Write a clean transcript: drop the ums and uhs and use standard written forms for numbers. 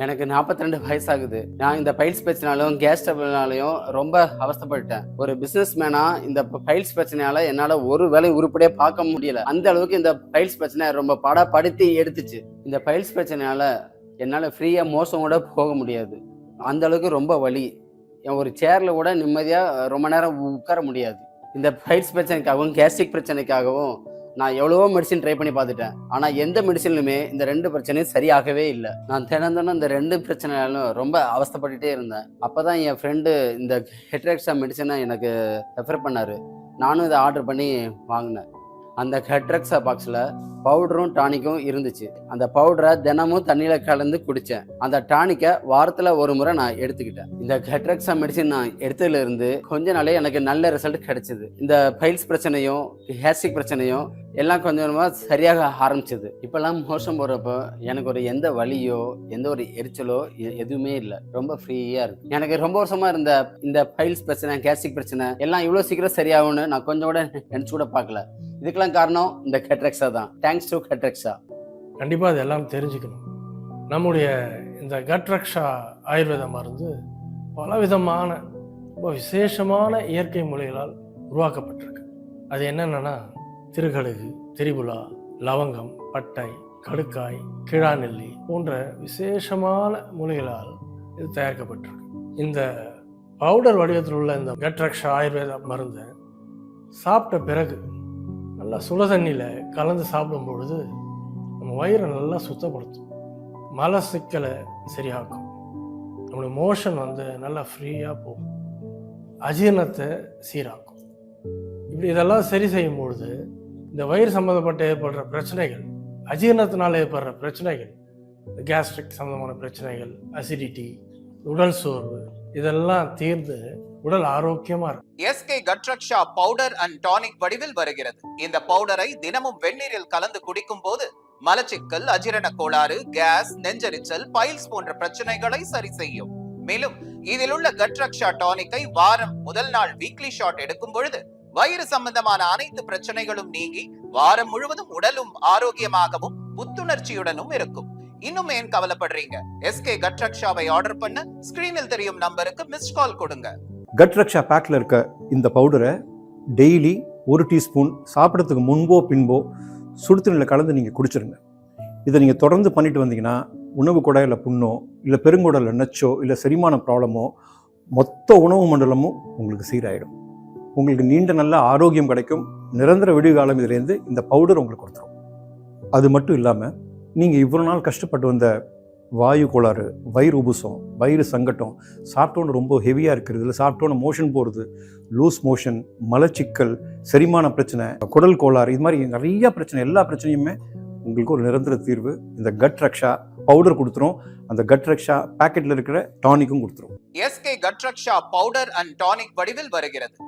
எனக்கு 42 வயசாகுது. நான் இந்த பைல்ஸ் பிரச்சனையாலும், கேஸ் ட்ரபிள்னாலயும் ரொம்ப அவஸ்தைப்பட்டுட்டேன். ஒரு பிசினஸ் மேனா இந்த பைல்ஸ் பிரச்சனையால என்னால ஒரு வேலையும் உருப்படியா பார்க்க முடியல. அந்த அளவுக்கு இந்த பைல்ஸ் பிரச்சனை ரொம்ப படுத்தி எடுத்துச்சு. இந்த பைல்ஸ் பிரச்சனையால என்னால ஃப்ரீயா மோசம் கூட போக முடியாது. அந்த அளவுக்கு ரொம்ப வலி. ஒரு சேர்ல கூட நிம்மதியா ரொம்ப நேரம் உட்கார முடியாது. இந்த பைல்ஸ் பிரச்சனைக்காகவும், கேஸ்ட்ரிக் பிரச்சனைக்காகவும் நான் எவ்வளவோ மெடிசின் ட்ரை பண்ணி பார்த்துட்டேன். ஆனா எந்த மெடிசின்லுமே இந்த 2 பிரச்சனையும் சரியாகவே இல்ல. நான் தினம் இந்த 2 பிரச்சனையாலும் ரொம்ப அவஸ்தைப்பட்டுட்டே இருந்தேன். அப்பதான் என் ஃப்ரெண்டு இந்த ஹெட்ரெக்ஸா மெடிசனை எனக்கு ரெஃபர் பண்ணாரு. நானும் இதை ஆர்டர் பண்ணி வாங்கினேன். அந்த ஹெட்ரெக்ஸா பாக்ஸ்ல பவுடரும் டானிக்கும் இருந்துச்சு. அந்த பவுடரை தினமும் தண்ணியில கலந்து குடிச்சேன். அந்த டானிக்கை வாரத்துல ஒரு முறை நான் எடுத்துக்கிட்டேன். இந்த ஹெட்ரெக்ஸா மெடிசின் நான் எடுத்ததுல இருந்து கொஞ்ச நாளே எனக்கு நல்ல ரிசல்ட் கிடைச்சது. இந்த பைல்ஸ் பிரச்சனையும் கேஸ்ட்ரிக் பிரச்சனையும் எல்லாம் கொஞ்சம் கொஞ்சமா சரியாக ஆரம்பிச்சது. இப்பெல்லாம் மோஷன் போறப்போ எனக்கு ஒரு எந்த வலியோ எந்த ஒரு எரிச்சலோ எதுவுமே இல்லை. ரொம்ப ஃப்ரீயா இருக்கு. எனக்கு ரொம்ப வருஷமா இருந்த இந்த பைல்ஸ் பிரச்சனை, கேஸ்ட்ரிக் பிரச்சனை எல்லாம் இவ்வளவு சீக்கிரம் சரியாகும்னு நான் கொஞ்சம் கூட நினைச்சு கூட பார்க்கல. இதுக்கெல்லாம் காரணம் இந்த ஹெட்ரெக்ஸா தான். தேங்க்ஸ் டு ஹெட்ரெக்ஸா. கண்டிப்பாக அதெல்லாம் தெரிஞ்சுக்கணும். நம்முடைய இந்த ஹெட்ரெக்ஸா ஆயுர்வேத மருந்து பலவிதமான ரொம்ப விசேஷமான இயற்கை மூலிகளால் உருவாக்கப்பட்டிருக்கு. அது என்னென்னா திருக்கடுகு, திரிபுலா, லவங்கம், பட்டை, கடுக்காய், கிழாநெல்லி போன்ற விசேஷமான மூலிகளால் இது தயாரிக்கப்பட்டிருக்கு. இந்த பவுடர் வடிவத்தில் உள்ள இந்த ஹெட்ரெக்ஸா ஆயுர்வேத மருந்தை சாப்பிட்ட பிறகு நல்லா சுட தண்ணியில் கலந்து சாப்பிடும் பொழுது நம்ம வயிறை நல்லா சுத்தப்படுத்தும், மல சிக்கலை சரியாக்கும், நம்மளுடைய மோஷன் நல்லா ஃப்ரீயாக போகும், அஜீரணத்தை சீராக்கும். இப்படி இதெல்லாம் சரி செய்யும் பொழுது இந்த வயிறு சம்மந்தப்பட்ட ஏற்படுற பிரச்சனைகள், அஜீரணத்தினால் ஏற்படுற பிரச்சனைகள், கேஸ்ட்ரிக் சம்மந்தமான பிரச்சனைகள், அசிடிட்டி, உடல் சோர்வு இதெல்லாம் தீர்ந்து உடல் ஆரோக்கியமா இருக்கும். எஸ்கே ஹெட்ரெக்ஸா பவுடர் அண்ட் டானிக் வடிவில் வருகிறது. இந்த பவுடரை தினமும் வெந்நீரில் கலந்து குடிக்கும் போது மலச்சிக்கல், அஜீரண கோளாறு, கேஸ், நெஞ்செரிச்சல், பைல்ஸ் போன்ற பிரச்சனைகளை சரி செய்யும். மேலும் இதில் உள்ள ஹெட்ரெக்ஸா டானிக்கை வாரம் முதல் நாள் வீக்லி ஷாட் எடுக்கும் பொழுது வயிறு சம்பந்தமான அனைத்து பிரச்சனைகளும் நீங்கி வாரம் முழுவதும் உடலும் ஆரோக்கியமாகவும் புத்துணர்ச்சியுடனும் இருக்கும். இன்னும் ஏன் கவலைப்படுறீங்க? எஸ்கே ஹெட்ரெக்ஸாவை ஆர்டர் பண்ண ஸ்கிரீனில் தெரியும் நம்பருக்கு மிஸ்ட் கால் கொடுங்க. ஹெட்ரெக்ஸா பேக்கில் இருக்க இந்த பவுடரை டெய்லி 1 டீஸ்பூன் சாப்பிட்றதுக்கு முன்போ பின்போ சுடுதண்ணியில் கலந்து நீங்கள் குடிச்சிருங்க. இதை நீங்கள் தொடர்ந்து பண்ணிட்டு வந்தீங்கன்னா உணவு குழாயில் புண்ணோ இல்லை பெருங்குடலில் நச்சோ இல்லை செரிமான ப்ராப்ளமோ மொத்த உணவு மண்டலமும் உங்களுக்கு சீராயிடும். உங்களுக்கு நீண்ட நல்ல ஆரோக்கியம் கிடைக்கும். நிரந்தர விடுகாலம் இதிலேருந்து இந்த பவுடர் உங்களுக்கு கொடுத்துரும். அது மட்டும் இல்லாமல் நீங்கள் இவ்வளோ நாள் கஷ்டப்பட்டு வந்த வாயு கோளாறு, வயிறு உபுசம், வயிறு சங்கட்டம், சாப்பிட்டோன்னு ரொம்ப ஹெவியாக இருக்கிறது, இல்லை சாப்பிட்டோன்னு மோஷன் போகிறது, லூஸ் மோஷன், மலச்சிக்கல், செரிமான பிரச்சனை, குடல் கோளாறு, இது மாதிரி நிறையா பிரச்சனை, எல்லா பிரச்சனையுமே உங்களுக்கு ஒரு நிரந்தர தீர்வு இந்த ஹெட்ரெக்ஸா பவுடர் கொடுத்துரும். அந்த ஹெட்ரெக்ஸா பேக்கெட்டில் இருக்கிற டானிக்கும் கொடுத்துரும். எஸ்கே ஹெட்ரெக்ஸா பவுடர் அண்ட் டானிக் வடிவில் வருகிறது.